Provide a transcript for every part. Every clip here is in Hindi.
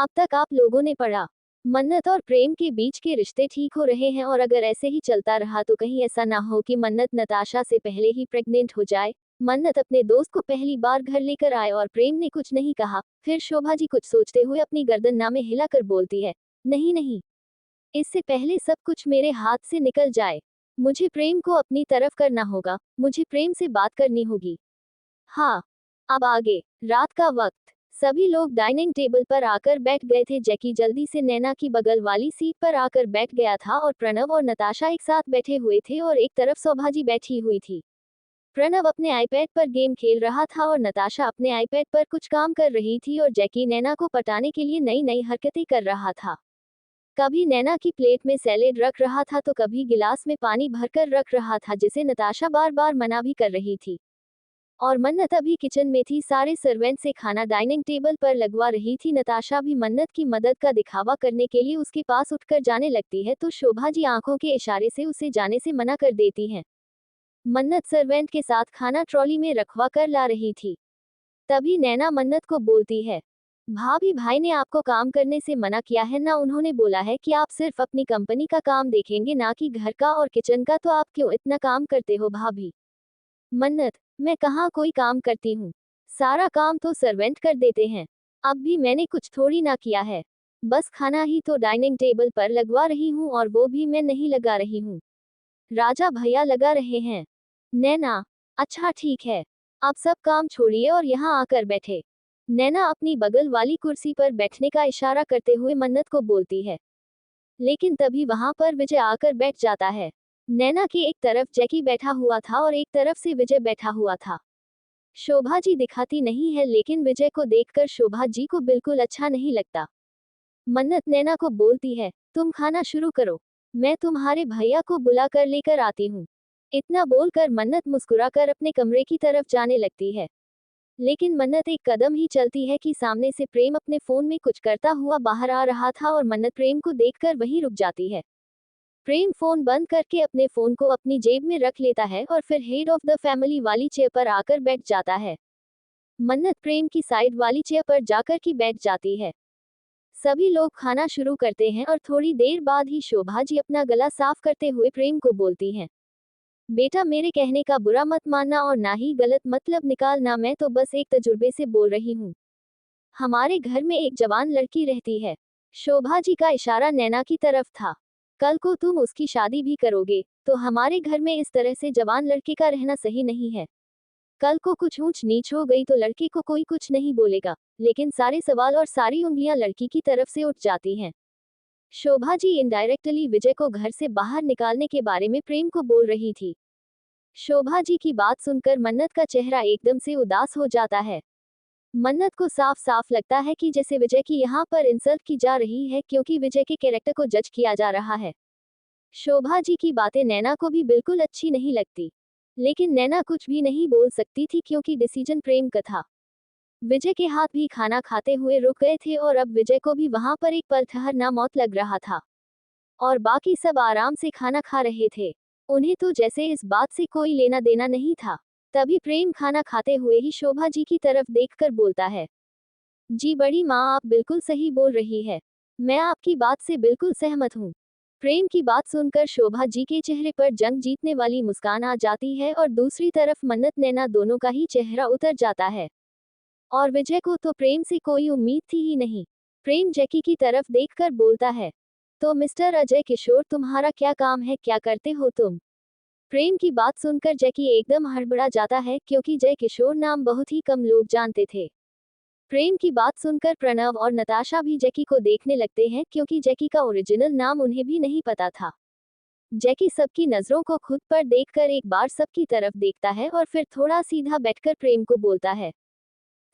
अब तक आप लोगों ने पढ़ा, मन्नत और प्रेम के बीच के रिश्ते ठीक हो रहे हैं और अगर ऐसे ही चलता रहा तो कहीं ऐसा ना हो कि मन्नत नताशा से पहले ही प्रेग्नेंट हो जाए। मन्नत अपने दोस्त को पहली बार घर लेकर आए और प्रेम ने कुछ नहीं कहा। फिर शोभा जी कुछ सोचते हुए अपनी गर्दन ना में हिलाकर बोलती है, नहीं नहीं, इससे पहले सब कुछ मेरे हाथ से निकल जाए, मुझे प्रेम को अपनी तरफ करना होगा, मुझे प्रेम से बात करनी होगी। हाँ, अब आगे। रात का वक्त, सभी लोग डाइनिंग टेबल पर आकर बैठ गए थे। जैकी जल्दी से नैना की बगल वाली सीट पर आकर बैठ गया था और प्रणव और नताशा एक साथ बैठे हुए थे और एक तरफ शोभाजी बैठी हुई थी। प्रणव अपने आईपैड पर गेम खेल रहा था और नताशा अपने आईपैड पर कुछ काम कर रही थी और जैकी नैना को पटाने के लिए नई नई हरकतें कर रहा था। कभी नैना की प्लेट में सैलेड रख रहा था तो कभी गिलास में पानी भरकर रख रहा था, जिसे नताशा बार बार मना भी कर रही थी। और मन्नत अभी किचन में थी, सारे सर्वेंट से खाना डाइनिंग टेबल पर लगवा रही थी। नताशा भी मन्नत की मदद का दिखावा करने के लिए उसके पास उठकर जाने लगती है तो शोभा जी आंखों के इशारे से उसे जाने से मना कर देती हैं। मन्नत सर्वेंट के साथ खाना ट्रॉली में रखवा कर ला रही थी। तभी नैना मन्नत को बोलती है, भाभी, भाई ने आपको काम करने से मना किया है ना, उन्होंने बोला है कि आप सिर्फ अपनी कंपनी का काम देखेंगे ना कि घर का और किचन का, तो आप क्यों इतना काम करते हो भाभी। मन्नत, मैं कहाँ कोई काम करती हूँ, सारा काम तो सर्वेंट कर देते हैं। अब भी मैंने कुछ थोड़ी ना किया है, बस खाना ही तो डाइनिंग टेबल पर लगवा रही हूँ और वो भी मैं नहीं लगा रही हूँ, राजा भैया लगा रहे हैं। नैना, अच्छा ठीक है, आप सब काम छोड़िए और यहाँ आकर बैठे। नैना अपनी बगल वाली कुर्सी पर बैठने का इशारा करते हुए मन्नत को बोलती है, लेकिन तभी वहां पर विजय आकर बैठ जाता है। नैना की एक तरफ जैकी बैठा हुआ था और एक तरफ से विजय बैठा हुआ था। शोभा जी दिखाती नहीं है लेकिन विजय को देखकर शोभा जी को बिल्कुल अच्छा नहीं लगता। मन्नत नैना को बोलती है, तुम खाना शुरू करो, मैं तुम्हारे भैया को बुला कर लेकर आती हूँ। इतना बोलकर मन्नत मुस्कुराकर अपने कमरे की तरफ जाने लगती है। लेकिन मन्नत एक कदम ही चलती है कि सामने से प्रेम अपने फोन में कुछ करता हुआ बाहर आ रहा था और मन्नत प्रेम को देखकर वहीं रुक जाती है। प्रेम फोन बंद करके अपने फोन को अपनी जेब में रख लेता है और फिर हेड ऑफ द फैमिली वाली चेयर पर आकर बैठ जाता है। मन्नत प्रेम की साइड वाली चेयर पर जाकर की बैठ जाती है। सभी लोग खाना शुरू करते हैं और थोड़ी देर बाद ही शोभा जी अपना गला साफ करते हुए प्रेम को बोलती हैं, बेटा, मेरे कहने का बुरा मत मानना और ना ही गलत मतलब निकालना, मैं तो बस एक तजुर्बे से बोल रही हूँ। हमारे घर में एक जवान लड़की रहती है। शोभा जी का इशारा नैना की तरफ था। कल को तुम उसकी शादी भी करोगे तो हमारे घर में इस तरह से जवान लड़के का रहना सही नहीं है। कल को कुछ ऊंच नीच हो गई तो लड़के को कोई कुछ नहीं बोलेगा, लेकिन सारे सवाल और सारी उंगलियां लड़की की तरफ से उठ जाती हैं। शोभा जी इनडायरेक्टली विजय को घर से बाहर निकालने के बारे में प्रेम को बोल रही थी। शोभा जी की बात सुनकर मन्नत का चेहरा एकदम से उदास हो जाता है। मन्नत को साफ साफ लगता है कि जैसे विजय की यहाँ पर इंसल्ट की जा रही है, क्योंकि विजय के कैरेक्टर को जज किया जा रहा है। शोभा जी की बातें नैना को भी बिल्कुल अच्छी नहीं लगती, लेकिन नैना कुछ भी नहीं बोल सकती थी क्योंकि डिसीजन प्रेम का था। विजय के हाथ भी खाना खाते हुए रुक गए थे और अब विजय को भी वहां पर एक पल ठहरना मौत लग रहा था और बाकी सब आराम से खाना खा रहे थे। उन्हें तो जैसे इस बात से कोई लेना देना नहीं था। तभी प्रेम खाना खाते हुए ही शोभा जी की तरफ देखकर बोलता है, जी बड़ी माँ, आप बिल्कुल सही बोल रही है, मैं आपकी बात से बिल्कुल सहमत हूँ। प्रेम की बात सुनकर शोभा जी के चेहरे पर जंग जीतने वाली मुस्कान आ जाती है और दूसरी तरफ मन्नत नैना दोनों का ही चेहरा उतर जाता है। और विजय को तो प्रेम से कोई उम्मीद थी ही नहीं। प्रेम जैकी की तरफ देखकर बोलता है, तो मिस्टर अजय किशोर, तुम्हारा क्या काम है, क्या करते हो तुम। प्रेम की बात सुनकर जैकी एकदम हड़बड़ा जाता है क्योंकि जय किशोर नाम बहुत ही कम लोग जानते थे। प्रेम की बात सुनकर प्रणव और नताशा भी जैकी को देखने लगते हैं क्योंकि जैकी का ओरिजिनल नाम उन्हें भी नहीं पता था। जैकी सबकी नजरों को खुद पर देखकर एक बार सबकी तरफ देखता है और फिर थोड़ा सीधा बैठकर प्रेम को बोलता है,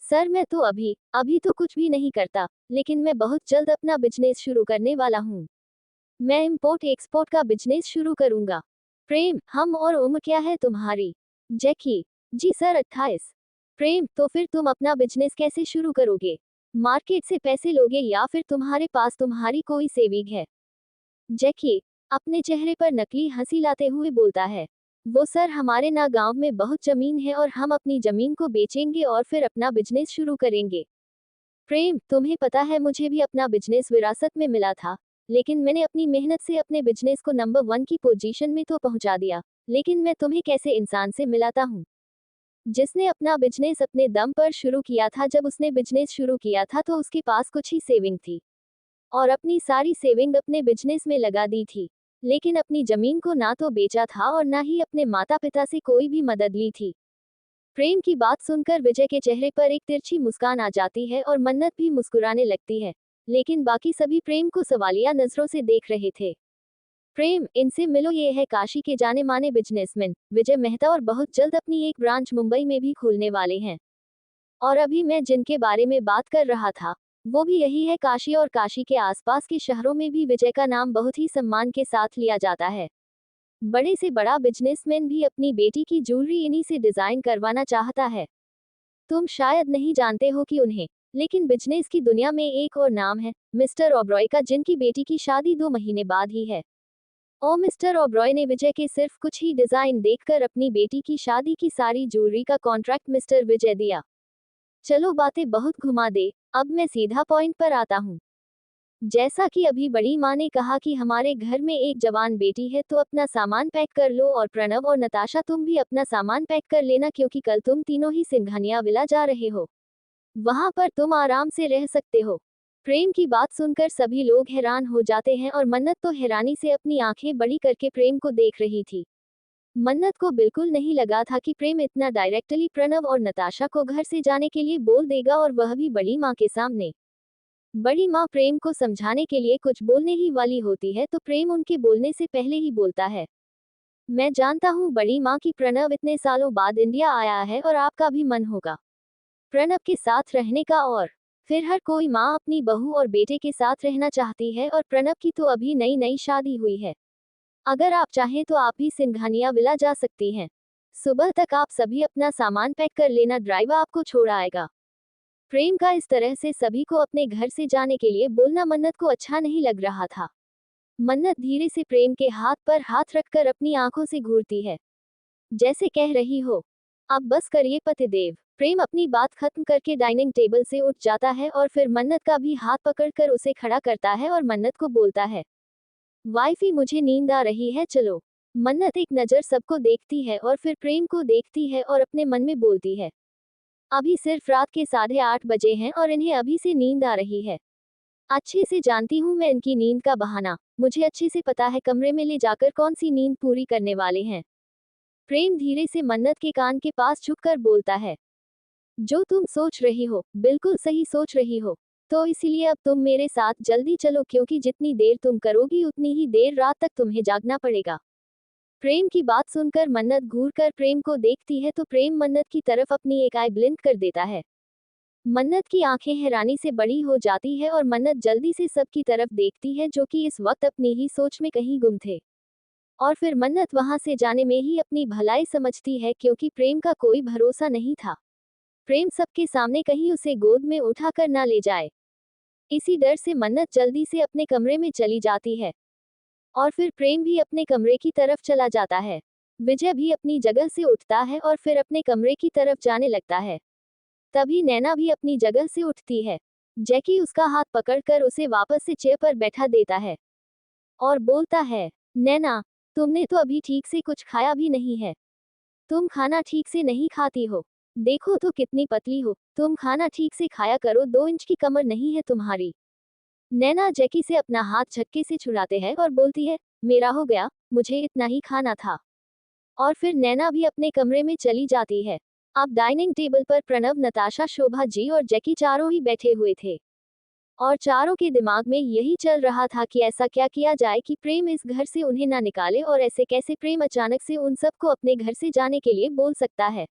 सर, मैं तो अभी अभी तो कुछ भी नहीं करता, लेकिन मैं बहुत जल्द अपना बिजनेस शुरू करने वाला हूँ। मैं इंपोर्ट एक्सपोर्ट का बिजनेस शुरू करूंगा। प्रेम, हम, और उम्र क्या है तुम्हारी। जैकी, जी सर, 28। प्रेम, तो फिर तुम अपना बिजनेस कैसे शुरू करोगे, मार्केट से पैसे लोगे या फिर तुम्हारे पास तुम्हारी कोई सेविंग है। जैकी अपने चेहरे पर नकली हंसी लाते हुए बोलता है, वो सर, हमारे ना गांव में बहुत जमीन है और हम अपनी जमीन को बेचेंगे और फिर अपना बिजनेस शुरू करेंगे। प्रेम, तुम्हें पता है मुझे भी अपना बिजनेस विरासत में मिला था, लेकिन मैंने अपनी मेहनत से अपने बिजनेस को नंबर 1 की पोजीशन में तो पहुंचा दिया, लेकिन मैं तुम्हें कैसे इंसान से मिलाता हूँ जिसने अपना बिजनेस अपने दम पर शुरू किया था। जब उसने बिजनेस शुरू किया था तो उसके पास कुछ ही सेविंग थी और अपनी सारी सेविंग अपने बिजनेस में लगा दी थी, लेकिन अपनी जमीन को ना तो बेचा था और ना ही अपने माता पिता से कोई भी मदद ली थी। प्रेम की बात सुनकर विजय के चेहरे पर एक तिरछी मुस्कान आ जाती है और मन्नत भी मुस्कुराने लगती है, लेकिन बाकी सभी प्रेम को सवालिया नजरों से देख रहे थे। प्रेम, इनसे मिलो, ये है काशी के जाने माने बिजनेसमैन विजय मेहता और बहुत जल्द अपनी एक ब्रांच मुंबई में भी खोलने वाले हैं। और अभी मैं जिनके बारे में बात कर रहा था वो भी यही है। काशी और काशी के आसपास के शहरों में भी विजय का नाम बहुत ही सम्मान के साथ लिया जाता है। बड़े से बड़ा बिजनेसमैन भी अपनी बेटी की ज्वेलरी इन्हीं से डिजाइन करवाना चाहता है। तुम शायद नहीं जानते हो कि उन्हें, लेकिन बिजनेस की दुनिया में एक और नाम है, मिस्टर ओब्रॉय का, जिनकी बेटी की शादी 2 महीने बाद ही है। ओ मिस्टर ओब्रॉय ने विजय के सिर्फ कुछ ही डिजाइन देखकर अपनी बेटी की शादी की सारी ज्वेलरी का कॉन्ट्रैक्ट मिस्टर विजय दिया। चलो बातें बहुत घुमा दे, अब मैं सीधा पॉइंट पर आता हूँ। जैसा कि अभी बड़ी माँ ने कहा कि हमारे घर में एक जवान बेटी है, तो अपना सामान पैक कर लो, और प्रणव और नताशा तुम भी अपना सामान पैक कर लेना, क्योंकि कल तुम तीनों ही सिंघानिया विला जा रहे हो। वहां पर तुम आराम से रह सकते हो। प्रेम की बात सुनकर सभी लोग हैरान हो जाते हैं और मन्नत तो हैरानी से अपनी आंखें बड़ी करके प्रेम को देख रही थी। मन्नत को बिल्कुल नहीं लगा था कि प्रेम इतना डायरेक्टली प्रणव और नताशा को घर से जाने के लिए बोल देगा, और वह भी बड़ी माँ के सामने। बड़ी माँ प्रेम को समझाने के लिए कुछ बोलने ही वाली होती है तो प्रेम उनके बोलने से पहले ही बोलता है, मैं जानता हूँ बड़ी माँ की प्रणव इतने सालों बाद इंडिया आया है और आपका भी मन होगा प्रणव के साथ रहने का, और फिर हर कोई माँ अपनी बहू और बेटे के साथ रहना चाहती है, और प्रणव की तो अभी नई नई शादी हुई है। अगर आप चाहें तो आप भी सिंघानिया विला जा सकती हैं। सुबह तक आप सभी अपना सामान पैक कर लेना, ड्राइवर आपको छोड़ आएगा। प्रेम का इस तरह से सभी को अपने घर से जाने के लिए बोलना मन्नत को अच्छा नहीं लग रहा था। मन्नत धीरे से प्रेम के हाथ पर हाथ रखकर अपनी आंखों से घूरती है, जैसे कह रही हो, अब बस करिए पतिदेव। प्रेम अपनी बात खत्म करके डाइनिंग टेबल से उठ जाता है और फिर मन्नत का भी हाथ पकड़कर उसे खड़ा करता है और मन्नत को बोलता है, वाइफी मुझे नींद आ रही है, चलो। मन्नत एक नज़र सबको देखती है और फिर प्रेम को देखती है और अपने मन में बोलती है, अभी सिर्फ रात के 8:30 बजे हैं और इन्हें अभी से नींद आ रही है। अच्छे से जानती हूँ मैं इनकी नींद का बहाना, मुझे अच्छे से पता है कमरे में ले जाकर कौन सी नींद पूरी करने वाले हैं। प्रेम धीरे से मन्नत के कान के पास झुककर बोलता है, जो तुम सोच रही हो बिल्कुल सही सोच रही हो, तो इसीलिए अब तुम मेरे साथ जल्दी चलो, क्योंकि जितनी देर तुम करोगी उतनी ही देर रात तक तुम्हें जागना पड़ेगा। प्रेम की बात सुनकर मन्नत घूरकर प्रेम को देखती है तो प्रेम मन्नत की तरफ अपनी एक आई ब्लिंक कर देता है। मन्नत की आंखें हैरानी से बड़ी हो जाती है और मन्नत जल्दी से सबकी तरफ देखती है, जो कि इस वक्त अपनी ही सोच में कहीं गुम थे। और फिर मन्नत वहां से जाने में ही अपनी भलाई समझती है, क्योंकि प्रेम का कोई भरोसा नहीं था। प्रेम सबके सामने कहीं उसे गोद में उठाकर ना ले जाए, इसी डर से मन्नत जल्दी से अपने कमरे में चली जाती है और फिर प्रेम भी अपने कमरे की तरफ चला जाता है। विजय भी अपनी जगह से उठता है और फिर अपने कमरे की तरफ जाने लगता है। तभी नैना भी अपनी जगह से उठती है। जैकी उसका हाथ पकड़कर उसे वापस से चेयर पर बैठा देता है और बोलता है, नैना, तुमने तो अभी ठीक से कुछ खाया भी नहीं है। तुम खाना ठीक से नहीं खाती हो, देखो तो कितनी पतली हो, तुम खाना ठीक से खाया करो, 2 इंच की कमर नहीं है तुम्हारी। नैना जैकी से अपना हाथ झटके से छुड़ाते हैं और बोलती है, मेरा हो गया, मुझे इतना ही खाना था। और फिर नैना भी अपने कमरे में चली जाती है। अब डाइनिंग टेबल पर प्रणव, नताशा, शोभा जी और जैकी चारों ही बैठे हुए थे और चारों के दिमाग में यही चल रहा था कि ऐसा क्या किया जाए कि प्रेम इस घर से उन्हें ना निकाले, और ऐसे कैसे प्रेम अचानक से उन सबको अपने घर से जाने के लिए बोल सकता है।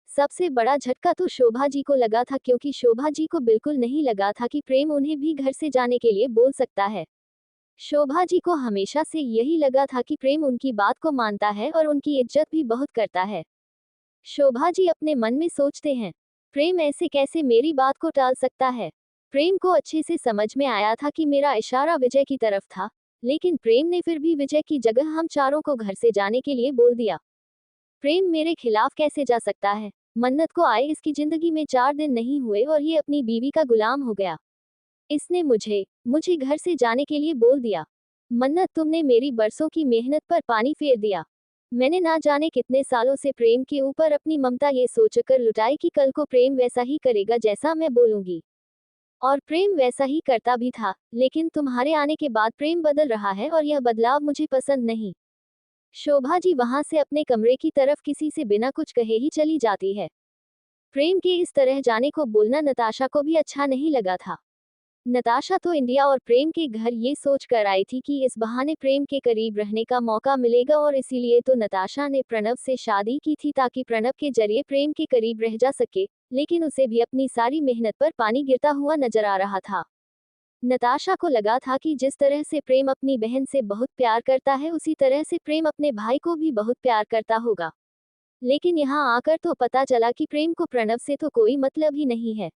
सबसे बड़ा झटका तो शोभा जी को लगा था, क्योंकि शोभा जी को बिल्कुल नहीं लगा था कि प्रेम उन्हें भी घर से जाने के लिए बोल सकता है। शोभा जी को हमेशा से यही लगा था कि प्रेम उनकी बात को मानता है और उनकी इज्जत भी बहुत करता है। शोभा जी अपने मन में सोचते हैं, प्रेम ऐसे कैसे मेरी बात को टाल सकता है। प्रेम को अच्छे से समझ में आया था कि मेरा इशारा विजय की तरफ था, लेकिन प्रेम ने फिर भी विजय की जगह हम चारों को घर से जाने के लिए बोल दिया। प्रेम मेरे खिलाफ कैसे जा सकता है? मन्नत को आए इसकी जिंदगी में 4 दिन नहीं हुए और ये अपनी बीवी का गुलाम हो गया। इसने मुझे मुझे घर से जाने के लिए बोल दिया। मन्नत, तुमने मेरी बरसों की मेहनत पर पानी फेर दिया। मैंने ना जाने कितने सालों से प्रेम के ऊपर अपनी ममता ये सोचकर लुटाई कि कल को प्रेम वैसा ही करेगा जैसा मैं बोलूंगी। और प्रेम वैसा ही करता भी था, लेकिन तुम्हारे आने के बाद प्रेम बदल रहा है और यह बदलाव मुझे पसंद नहीं। शोभा जी वहां से अपने कमरे की तरफ किसी से बिना कुछ कहे ही चली जाती है। प्रेम के इस तरह जाने को बोलना नताशा को भी अच्छा नहीं लगा था। नताशा तो इंडिया और प्रेम के घर ये सोच कर आई थी कि इस बहाने प्रेम के करीब रहने का मौका मिलेगा और इसीलिए तो नताशा ने प्रणव से शादी की थी ताकि प्रणव के जरिए प्रेम के करीब रह जा सके, लेकिन उसे भी अपनी सारी मेहनत पर पानी गिरता हुआ नजर आ रहा था। नताशा को लगा था कि जिस तरह से प्रेम अपनी बहन से बहुत प्यार करता है उसी तरह से प्रेम अपने भाई को भी बहुत प्यार करता होगा। लेकिन यहाँ आकर तो पता चला कि प्रेम को प्रणव से तो कोई मतलब ही नहीं है।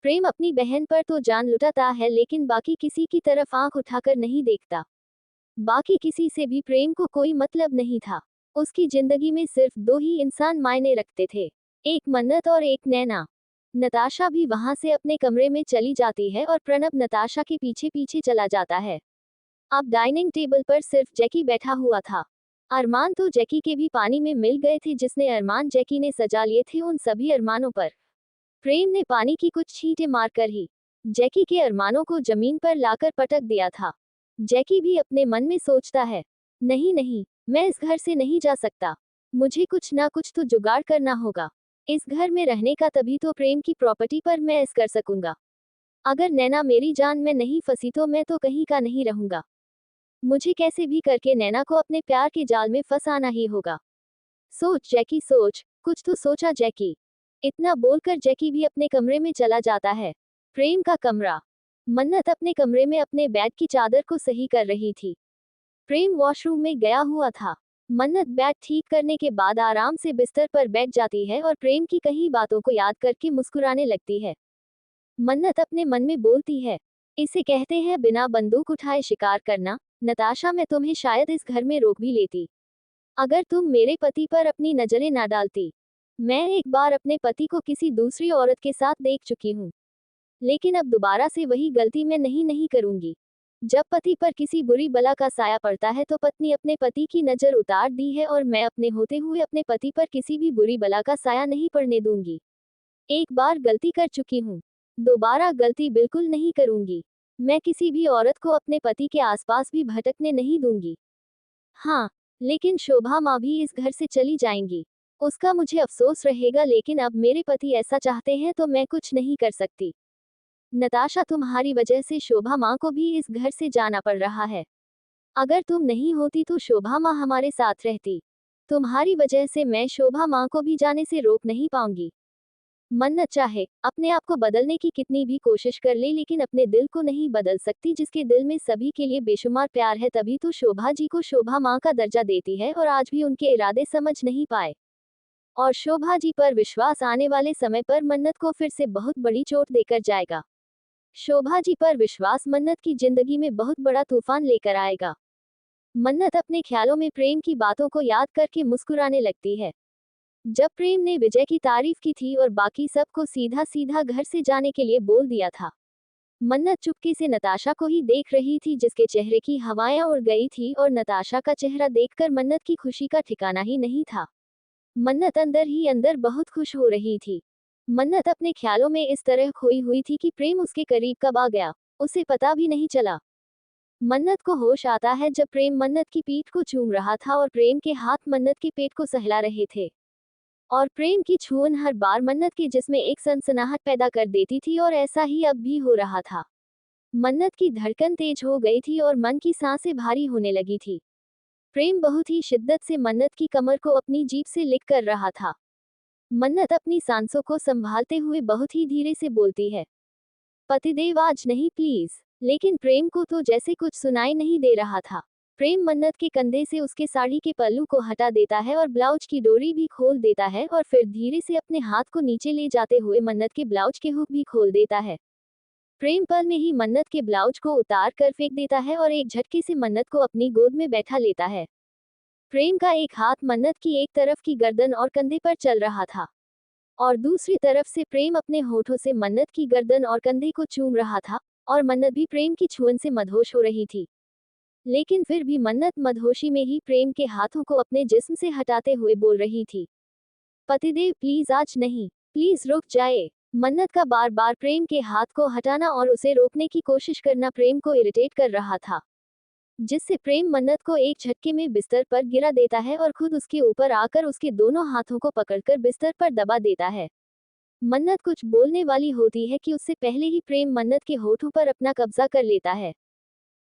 प्रेम अपनी बहन पर तो जान लुटाता है लेकिन बाकी किसी की तरफ आंख उठाकर नहीं देखता। बाकी किसी से भी प्रेम को कोई मतलब नहीं था। उसकी जिंदगी में सिर्फ 2 ही इंसान मायने रखते थे, एक मन्नत और एक नैना। नताशा भी वहां से अपने कमरे में चली जाती है और प्रणव नताशा के पीछे पीछे चला जाता है। अब डाइनिंग टेबल पर सिर्फ जैकी बैठा हुआ था। अरमान तो जैकी के भी पानी में मिल गए थे जिसने अरमान जैकी ने सजा लिए थे उन सभी अरमानों पर। प्रेम ने पानी की कुछ छींटे मारकर ही जैकी के अरमानों को जमीन पर लाकर पटक दिया था। जैकी भी अपने मन में सोचता है, नहीं नहीं, मैं इस घर से नहीं जा सकता। मुझे कुछ ना कुछ तो जुगाड़ करना होगा। इस घर में रहने का तभी तो प्रेम की प्रॉपर्टी पर मैं ऐश कर सकूंगा। अगर नैना मेरी जान में नहीं फंसी तो मैं तो कहीं का नहीं रहूंगा। मुझे कैसे भी करके नैना को अपने प्यार के जाल में फंसाना ही होगा। सोच जैकी सोच, कुछ तो सोचा जैकी। इतना बोलकर जैकी भी अपने कमरे में चला जाता है। प्रेम का कमरा। मन्नत अपने कमरे में अपने बैग की चादर को सही कर रही थी। प्रेम वॉशरूम में गया हुआ था। मन्नत बैग ठीक करने के बाद आराम से बिस्तर पर बैठ जाती है और प्रेम की कई बातों को याद करके मुस्कुराने लगती है। मन्नत अपने मन में बोलती है, इसे कहते हैं बिना बंदूक उठाए शिकार करना। नताशा, मैं तुम्हें शायद इस घर में रोक भी लेती अगर तुम मेरे पति पर अपनी नजरें ना डालती। मैं एक बार अपने पति को किसी दूसरी औरत के साथ देख चुकी हूँ, लेकिन अब दोबारा से वही गलती मैं नहीं करूंगी। जब पति पर किसी बुरी बला का साया पड़ता है तो पत्नी अपने पति की नजर उतार दी है और मैं अपने होते हुए अपने पति पर किसी भी बुरी बला का साया नहीं पड़ने दूंगी। एक बार गलती कर चुकी हूँ, दोबारा गलती बिल्कुल नहीं करूंगी। मैं किसी भी औरत को अपने पति के आसपास भी भटकने नहीं दूंगी। हाँ, लेकिन शोभा माँ भी इस घर से चली जाएंगी। उसका मुझे अफसोस रहेगा, लेकिन अब मेरे पति ऐसा चाहते हैं तो मैं कुछ नहीं कर सकती। नताशा, तुम्हारी वजह से शोभा माँ को भी इस घर से जाना पड़ रहा है। अगर तुम नहीं होती तो शोभा माँ हमारे साथ रहती। तुम्हारी वजह से मैं शोभा माँ को भी जाने से रोक नहीं पाऊंगी। मन्नत चाहे अपने आप को बदलने की कितनी भी कोशिश कर ले लेकिन अपने दिल को नहीं बदल सकती। जिसके दिल में सभी के लिए बेशुमार प्यार है तभी तो शोभा जी को शोभा माँ का दर्जा देती है और आज भी उनके इरादे समझ नहीं पाए। और शोभा जी पर विश्वास आने वाले समय पर मन्नत को फिर से बहुत बड़ी चोट देकर जाएगा। शोभा जी पर विश्वास मन्नत की जिंदगी में बहुत बड़ा तूफान लेकर आएगा। मन्नत अपने ख्यालों में प्रेम की बातों को याद करके मुस्कुराने लगती है। जब प्रेम ने विजय की तारीफ की थी और बाकी सबको सीधा सीधा घर से जाने के लिए बोल दिया था, मन्नत चुपके से नताशा को ही देख रही थी जिसके चेहरे की हवाएं उड़ गई थी और नताशा का चेहरा देखकर मन्नत की खुशी का ठिकाना ही नहीं था। मन्नत अंदर ही अंदर बहुत खुश हो रही थी। मन्नत अपने ख्यालों में इस तरह खोई हुई थी कि प्रेम उसके करीब कब आ गया, उसे पता भी नहीं चला। मन्नत को होश आता है जब प्रेम मन्नत की पीठ को चूम रहा था और प्रेम के हाथ मन्नत के पेट को सहला रहे थे। और प्रेम की छून हर बार मन्नत के जिस्म में एक सनसनाहट पैदा कर देती थी और ऐसा ही अब भी हो रहा था। मन्नत की धड़कन तेज हो गई थी और मन की सांसें भारी होने लगी थी। प्रेम बहुत ही शिद्दत से मन्नत की कमर को अपनी जीभ से लिक कर रहा था। मन्नत अपनी सांसों को संभालते हुए बहुत ही धीरे से बोलती है, पतिदेव आज नहीं प्लीज। लेकिन प्रेम को तो जैसे कुछ सुनाई नहीं दे रहा था। प्रेम मन्नत के कंधे से उसके साड़ी के पल्लू को हटा देता है और ब्लाउज की डोरी भी खोल देता है और फिर धीरे से अपने हाथ को नीचे ले जाते हुए मन्नत के ब्लाउज के हुक भी खोल देता है। प्रेम पल में ही मन्नत के ब्लाउज को उतार कर फेंक देता है और एक झटके से मन्नत को अपनी गोद में बैठा लेता है। प्रेम का एक हाथ मन्नत की एक तरफ की गर्दन और कंधे पर चल रहा था। और दूसरी तरफ से प्रेम अपने होठों से मन्नत की गर्दन और कंधे को चूम रहा था, और मन्नत भी प्रेम की छुअन से मदहोश हो रही थी। लेकिन फिर भी मन्नत मदहोशी में ही प्रेम के हाथों को अपने जिस्म से हटाते हुए बोल रही थी, पतिदेव प्लीज आज नहीं, प्लीज रुक जाए। मन्नत का बार बार प्रेम के हाथ को हटाना और उसे रोकने की कोशिश करना प्रेम को इरिटेट कर रहा था, जिससे प्रेम मन्नत को एक झटके में बिस्तर पर गिरा देता है और खुद उसके ऊपर आकर उसके दोनों हाथों को पकड़कर बिस्तर पर दबा देता है। मन्नत कुछ बोलने वाली होती है कि उससे पहले ही प्रेम मन्नत के होठों पर अपना कब्जा कर लेता है,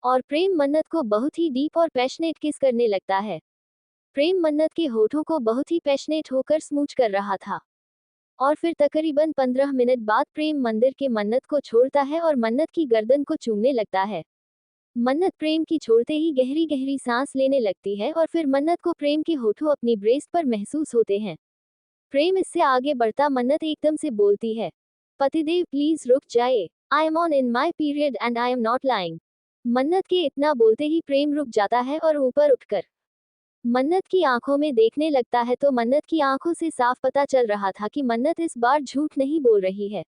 और प्रेम मन्नत को बहुत ही डीप और पैशनेट किस करने लगता है। प्रेम मन्नत के होठों को बहुत ही पैशनेट होकर स्मूच कर रहा था, और फिर तकरीबन 15 मिनट बाद प्रेम मंदिर के मन्नत को छोड़ता है और मन्नत की गर्दन को चूमने लगता है। मन्नत प्रेम की छोड़ते ही गहरी गहरी सांस लेने लगती है और फिर मन्नत को प्रेम के होठों अपनी ब्रेस्ट पर महसूस होते हैं। प्रेम इससे आगे बढ़ता मन्नत एकदम से बोलती है, पतिदेव प्लीज रुक जाए, I am on in my period and I am not lying. मन्नत के इतना बोलते ही प्रेम रुक जाता है और ऊपर उठकर मन्नत की आंखों में देखने लगता है, तो मन्नत की आंखों से साफ पता चल रहा था कि मन्नत इस बार झूठ नहीं बोल रही है।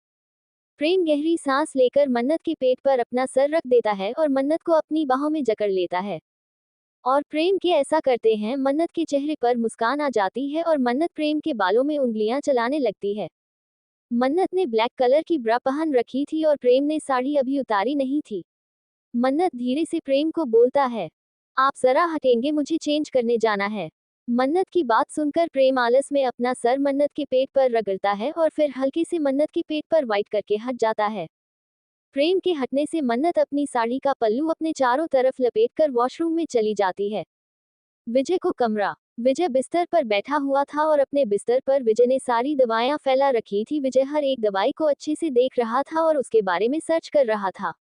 प्रेम गहरी सांस लेकर मन्नत के पेट पर अपना सर रख देता है और मन्नत को अपनी बाहों में जकड़ लेता है, और प्रेम के ऐसा करते हैं मन्नत के चेहरे पर मुस्कान आ जाती है और मन्नत प्रेम के बालों में उंगलियां चलाने लगती है। मन्नत ने ब्लैक कलर की ब्रा पहन रखी थी और प्रेम ने साड़ी अभी उतारी नहीं थी। मन्नत धीरे से प्रेम को बोलता है, आप जरा हटेंगे, मुझे चेंज करने जाना है। मन्नत की बात सुनकर प्रेम आलस में अपना सर मन्नत के पेट पर रगड़ता है और फिर हल्के से मन्नत के पेट पर वाइट करके हट जाता है। प्रेम के हटने से मन्नत अपनी साड़ी का पल्लू अपने चारों तरफ लपेटकर वॉशरूम में चली जाती है। विजय को कमरा। विजय बिस्तर पर बैठा हुआ था और अपने बिस्तर पर विजय ने सारी दवाएं फैला रखी थी। विजय हर एक दवाई को अच्छे से देख रहा था और उसके बारे में सर्च कर रहा था।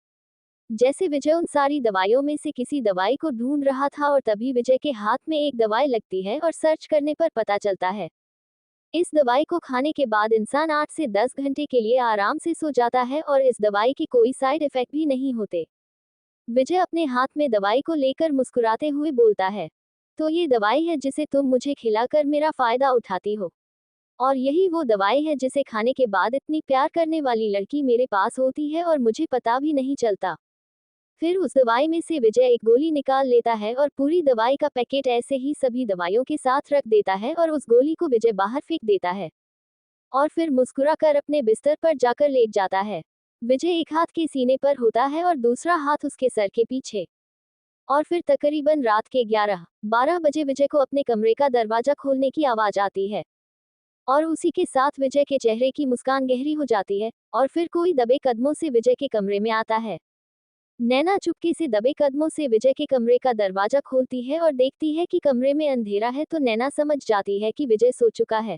जैसे विजय उन सारी दवाइयों में से किसी दवाई को ढूंढ रहा था और तभी विजय के हाथ में एक दवाई लगती है और सर्च करने पर पता चलता है, इस दवाई को खाने के बाद इंसान 8 से 10 घंटे के लिए आराम से सो जाता है और इस दवाई के कोई साइड इफेक्ट भी नहीं होते। विजय अपने हाथ में दवाई को लेकर मुस्कुराते हुए बोलता है, तो ये दवाई है जिसे तुम मुझे खिलाकर मेरा फायदा उठाती हो, और यही वो दवाई है जिसे खाने के बाद इतनी प्यार करने वाली लड़की मेरे पास होती है और मुझे पता भी नहीं चलता। फिर उस दवाई में से विजय एक गोली निकाल लेता है और पूरी दवाई का पैकेट ऐसे ही सभी दवाइयों के साथ रख देता है और उस गोली को विजय बाहर फेंक देता है, और फिर मुस्कुराकर अपने बिस्तर पर जाकर लेट जाता है। विजय एक हाथ के सीने पर होता है और दूसरा हाथ उसके सर के पीछे। और फिर तकरीबन रात के 11-12 बजे विजय को अपने कमरे का दरवाजा खोलने की आवाज आती है, और उसी के साथ विजय के चेहरे की मुस्कान गहरी हो जाती है, और फिर कोई दबे कदमों से विजय के कमरे में आता है। नैना चुपके से दबे कदमों से विजय के कमरे का दरवाजा खोलती है और देखती है कि कमरे में अंधेरा है, तो नैना समझ जाती है कि विजय सो चुका है।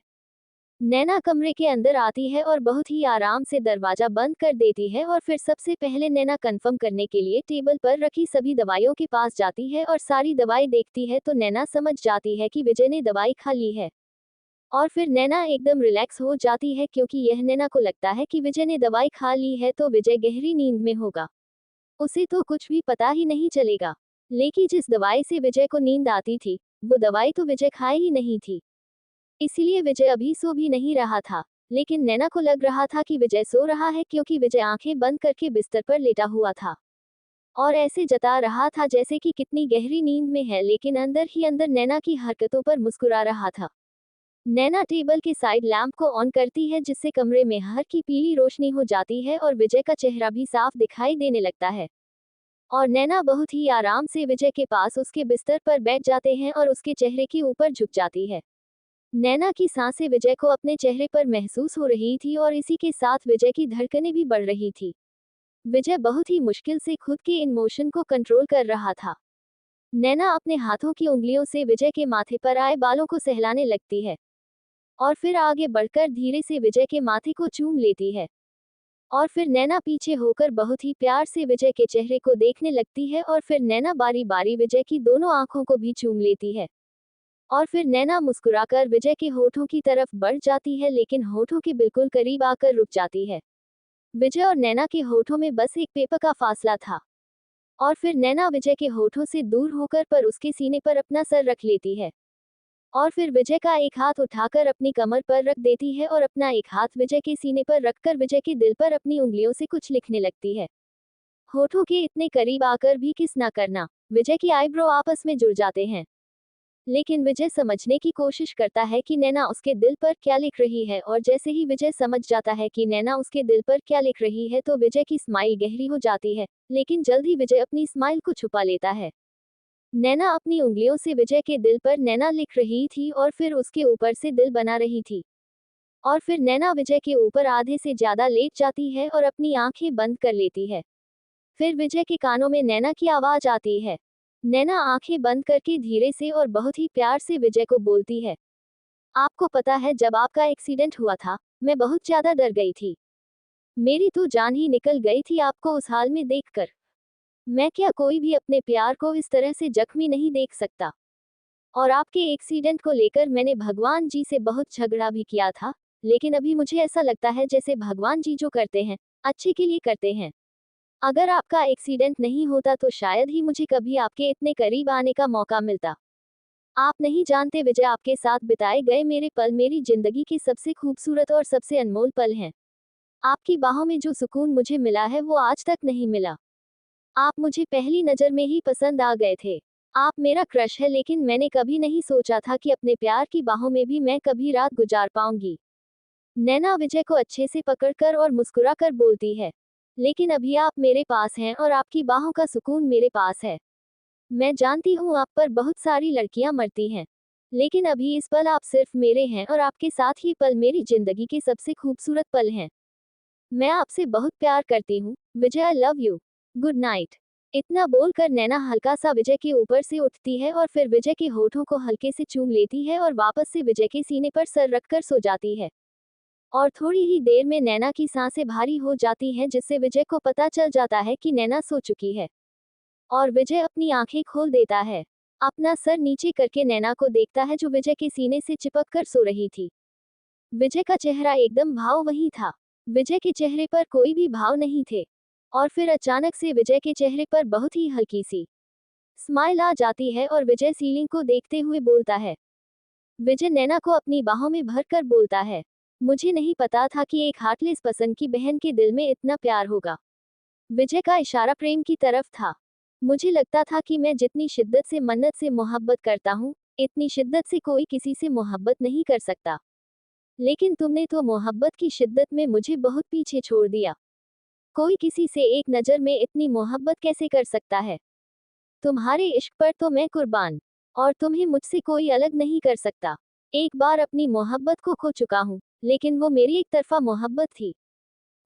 नैना कमरे के अंदर आती है और बहुत ही आराम से दरवाजा बंद कर देती है, और फिर सबसे पहले नैना कंफर्म करने के लिए टेबल पर रखी सभी दवाइयों के पास जाती है और सारी दवाई देखती है, तो नैना समझ जाती है कि विजय ने दवाई खा ली है। और फिर नैना एकदम रिलैक्स हो जाती है, क्योंकि यह नैना को लगता है कि विजय ने दवाई खा ली है तो विजय गहरी नींद में होगा, उसे तो कुछ भी पता ही नहीं चलेगा। लेकिन जिस दवाई से विजय को नींद आती थी, वो दवाई तो विजय खाए ही नहीं थी, इसीलिए विजय अभी सो भी नहीं रहा था। लेकिन नैना को लग रहा था कि विजय सो रहा है, क्योंकि विजय आंखें बंद करके बिस्तर पर लेटा हुआ था और ऐसे जता रहा था जैसे कि कितनी गहरी नींद में है, लेकिन अंदर ही अंदर नैना की हरकतों पर मुस्कुरा रहा था। नैना टेबल के साइड लैंप को ऑन करती है, जिससे कमरे में हल्की पीली रोशनी हो जाती है और विजय का चेहरा भी साफ दिखाई देने लगता है। और नैना बहुत ही आराम से विजय के पास उसके बिस्तर पर बैठ जाते हैं और उसके चेहरे के ऊपर झुक जाती है। नैना की सांसें विजय को अपने चेहरे पर महसूस हो रही थी और इसी के साथ विजय की धड़कनें भी बढ़ रही थी। विजय बहुत ही मुश्किल से खुद के इमोशन को कंट्रोल कर रहा था। नैना अपने हाथों की उंगलियों से विजय के माथे पर आए बालों को सहलाने लगती है, और फिर आगे बढ़कर धीरे से विजय के माथे को चूम लेती है, और फिर नैना पीछे होकर बहुत ही प्यार से विजय के चेहरे को देखने लगती है, और फिर नैना बारी बारी विजय की दोनों आंखों को भी चूम लेती है, और फिर नैना मुस्कुराकर विजय के होठों की तरफ बढ़ जाती है, लेकिन होठों के बिल्कुल करीब आकर रुक जाती है। विजय और नैना के होठों में बस एक पेपर का फासला था, और फिर नैना विजय के होठों से दूर होकर पर उसके सीने पर अपना सर रख लेती है। और फिर विजय का एक हाथ उठाकर अपनी कमर पर रख देती है और अपना एक हाथ विजय के सीने पर रखकर विजय के दिल पर अपनी उंगलियों से कुछ लिखने लगती है। होठों के इतने करीब आकर भी किस ना करना। विजय की आईब्रो आपस में जुड़ जाते हैं, लेकिन विजय समझने की कोशिश करता है कि नैना उसके दिल पर क्या लिख रही है, और जैसे ही विजय समझ जाता है कि नैना उसके दिल पर क्या लिख रही है तो विजय की स्माइल गहरी हो जाती है, लेकिन जल्द ही विजय अपनी स्माइल को छुपा लेता है। नैना अपनी उंगलियों से विजय के दिल पर नैना लिख रही थी और फिर उसके ऊपर से दिल बना रही थी। और फिर नैना विजय के ऊपर आधे से ज्यादा लेट जाती है और अपनी आंखें बंद कर लेती है। फिर विजय के कानों में नैना की आवाज आती है। नैना आंखें बंद करके धीरे से और बहुत ही प्यार से विजय को बोलती है, आपको पता है जब आपका एक्सीडेंट हुआ था, मैं बहुत ज्यादा डर गई थी। मेरी तो जान ही निकल गई थी आपको उस हाल में देखकर। मैं क्या कोई भी अपने प्यार को इस तरह से जख्मी नहीं देख सकता। और आपके एक्सीडेंट को लेकर मैंने भगवान जी से बहुत झगड़ा भी किया था, लेकिन अभी मुझे ऐसा लगता है जैसे भगवान जी जो करते हैं, अच्छे के लिए करते हैं। अगर आपका एक्सीडेंट नहीं होता तो शायद ही मुझे कभी आपके इतने करीब आने का मौका मिलता। आप नहीं जानते विजय, आपके साथ बिताए गए मेरे पल मेरी जिंदगी के सबसे खूबसूरत और सबसे अनमोल पल हैं। आपकी बाहों में जो सुकून मुझे मिला है वो आज तक नहीं मिला। आप मुझे पहली नजर में ही पसंद आ गए थे। आप मेरा क्रश है, लेकिन मैंने कभी नहीं सोचा था कि अपने प्यार की बाहों में भी मैं कभी रात गुजार पाऊंगी। नैना विजय को अच्छे से पकड़कर और मुस्कुराकर बोलती है, लेकिन अभी आप मेरे पास हैं और आपकी बाहों का सुकून मेरे पास है। मैं जानती हूँ आप पर बहुत सारी लड़कियां मरती हैं, लेकिन अभी इस पल आप सिर्फ मेरे हैं और आपके साथ ही पल मेरी जिंदगी के सबसे खूबसूरत पल हैं। मैं आपसे बहुत प्यार करती हूँ Vijay, I love you, good night. इतना बोलकर नैना हल्का सा विजय के ऊपर से उठती है और फिर विजय के होठों को हल्के से चूम लेती है और वापस से विजय के सीने पर सर रखकर सो जाती है। और थोड़ी ही देर में नैना की सांसें भारी हो जाती हैं, जिससे विजय को पता चल जाता है कि नैना सो चुकी है। और विजय अपनी आंखें खोल देता है। अपना सर नीचे करके नैना को देखता है जो विजय के सीने से चिपक कर सो रही थी। विजय का चेहरा एकदम भाव वही था। विजय के चेहरे पर कोई भी भाव नहीं थे। और फिर अचानक से विजय के चेहरे पर बहुत ही हल्की सी स्माइल आ जाती है और विजय सीलिंग को देखते हुए बोलता है। विजय नैना को अपनी बाहों में भर कर बोलता है, मुझे नहीं पता था कि एक हार्टलेस पसंद की बहन के दिल में इतना प्यार होगा। विजय का इशारा प्रेम की तरफ था। मुझे लगता था कि मैं जितनी शिद्दत से मन्नत से मोहब्बत करता हूँ, इतनी शिद्दत से कोई किसी से मोहब्बत नहीं कर सकता। लेकिन तुमने तो मोहब्बत की शिद्दत में मुझे बहुत पीछे छोड़ दिया। कोई किसी से एक नज़र में इतनी मोहब्बत कैसे कर सकता है। तुम्हारे इश्क पर तो मैं कुर्बान, और तुम्हें मुझसे कोई अलग नहीं कर सकता। एक बार अपनी मोहब्बत को खो चुका हूँ, लेकिन वो मेरी एक तरफा मोहब्बत थी।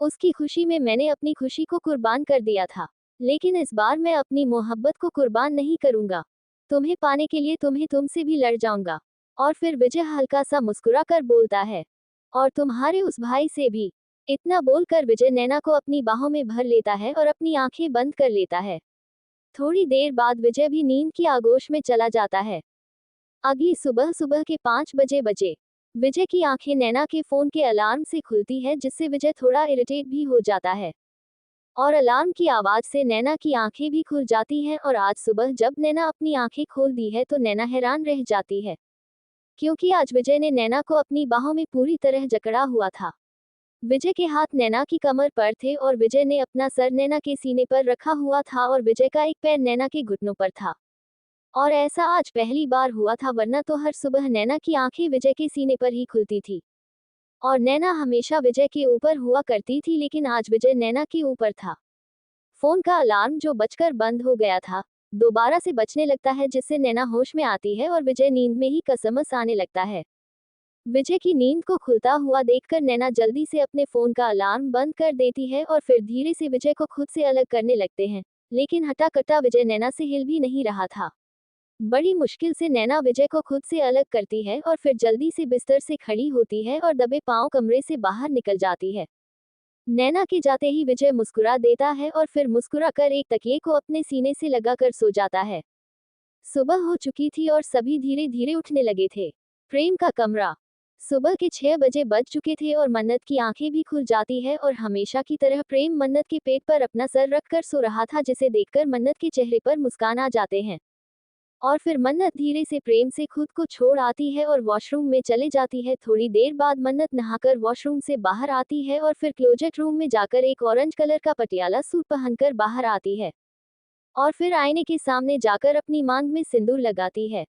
उसकी खुशी में मैंने अपनी खुशी को कुर्बान कर दिया था, लेकिन इस बार मैं अपनी मोहब्बत को कुर्बान नहीं करूंगा। तुम्हें पाने के लिए तुम्हें तुमसे भी लड़ जाऊंगा। और फिर विजय हल्का सा मुस्कुरा कर बोलता है, और तुम्हारे उस भाई से भी। इतना बोलकर विजय नैना को अपनी बाहों में भर लेता है और अपनी आंखें बंद कर लेता है। थोड़ी देर बाद विजय भी नींद की आगोश में चला जाता है। अगली सुबह सुबह के 5 बजे विजय की आंखें नैना के फोन के अलार्म से खुलती है, जिससे विजय थोड़ा इरिटेट भी हो जाता है। और अलार्म की आवाज से नैना की आंखें भी खुल जाती हैं, और आज सुबह जब नैना अपनी आंखें खोल दी है तो नैना हैरान रह जाती है, क्योंकि आज विजय ने नैना को अपनी बाहों में पूरी तरह जकड़ा हुआ था। विजय के हाथ नैना की कमर पर थे और विजय ने अपना सर नैना के सीने पर रखा हुआ था और विजय का एक पैर नैना के घुटनों पर था। और ऐसा आज पहली बार हुआ था, वरना तो हर सुबह नैना की आंखें विजय के सीने पर ही खुलती थी। और नैना हमेशा विजय के ऊपर हुआ करती थी, लेकिन आज विजय नैना के ऊपर था। फोन का अलार्म जो बजकर बंद हो गया था, दोबारा से बजने लगता है, जिससे नैना होश में आती है और विजय नींद में ही कसमस आने लगता है। विजय की नींद को खुलता हुआ देखकर नैना जल्दी से अपने फोन का अलार्म बंद कर देती है और फिर धीरे से विजय को खुद से अलग करने लगते हैं, लेकिन हटा कटा विजय नैना से हिल भी नहीं रहा था। बड़ी मुश्किल से नैना विजय को खुद से अलग करती है और फिर जल्दी से बिस्तर से खड़ी होती है और दबे पांव कमरे से बाहर निकल जाती है। नैना के जाते ही विजय मुस्कुरा देता है और फिर मुस्कुरा कर एक तकिए को अपने सीने से लगाकर सो जाता है। सुबह हो चुकी थी और सभी धीरे धीरे उठने लगे थे। प्रेम का कमरा। सुबह के 6 बजे बज चुके थे और मन्नत की आंखें भी खुल जाती है, और हमेशा की तरह प्रेम मन्नत के पेट पर अपना सर रखकर सो रहा था, जिसे देखकर मन्नत के चेहरे पर मुस्कान आ जाते हैं। और फिर मन्नत धीरे से प्रेम से खुद को छोड़ आती है और वॉशरूम में चले जाती है। थोड़ी देर बाद मन्नत नहाकर वॉशरूम से बाहर आती है और फिर क्लोजेट रूम में जाकर एक ऑरेंज कलर का पटियाला सूट पहनकर बाहर आती है और फिर आईने के सामने जाकर अपनी मांग में सिंदूर लगाती है।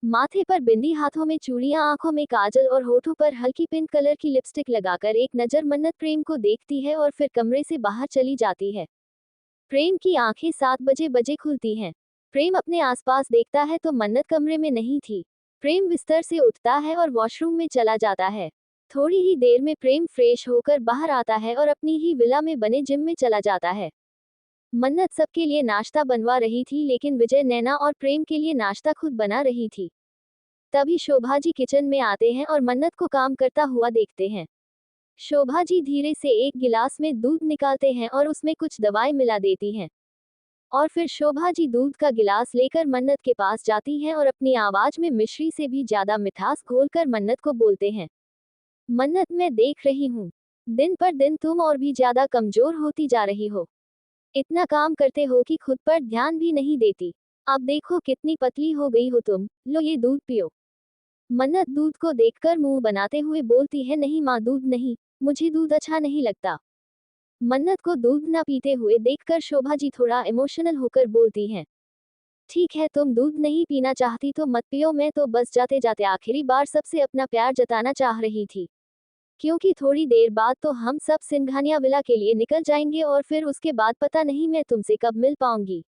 माथे पर बिंदी, हाथों में चूड़ियां, आंखों में काजल और होठों पर हल्की पिंक कलर की लिपस्टिक लगाकर एक नजर मन्नत प्रेम को देखती है और फिर कमरे से बाहर चली जाती है। प्रेम की आंखें 7 बजे खुलती हैं। प्रेम अपने आसपास देखता है तो मन्नत कमरे में नहीं थी। प्रेम बिस्तर से उठता है और वॉशरूम में चला जाता है। थोड़ी ही देर में प्रेम फ्रेश होकर बाहर आता है और अपनी ही विला में बने जिम में चला जाता है। मन्नत सबके लिए नाश्ता बनवा रही थी, लेकिन विजय, नैना और प्रेम के लिए नाश्ता खुद बना रही थी। तभी शोभा जी किचन में आते हैं और मन्नत को काम करता हुआ देखते हैं। शोभा जी धीरे से एक गिलास में दूध निकालते हैं और उसमें कुछ दवाई मिला देती हैं। और फिर शोभा जी दूध का गिलास लेकर मन्नत के पास जाती हैं और अपनी आवाज में मिश्री से भी ज्यादा मिठास घोलकर मन्नत को बोलते हैं, मन्नत, मैं देख रही हूँ, दिन पर दिन तुम और भी ज्यादा कमजोर होती जा रही हो। इतना काम करते हो कि खुद पर ध्यान भी नहीं देती। अब देखो कितनी पतली हो गई हो तुम, लो ये दूध पियो। मन्नत दूध को देखकर मुंह बनाते हुए बोलती है, नहीं माँ, दूध नहीं, मुझे दूध अच्छा नहीं लगता। मन्नत को दूध न पीते हुए देखकर शोभा जी थोड़ा इमोशनल होकर बोलती हैं, ठीक है, तुम दूध नहीं पीना चाहती तो मत पियो, मैं तो बस जाते जाते आखिरी बार सबसे अपना प्यार जताना चाह रही थी, क्योंकि थोड़ी देर बाद तो हम सब सिंघानिया विला के लिए निकल जाएंगे और फिर उसके बाद पता नहीं मैं तुमसे कब मिल पाऊंगी।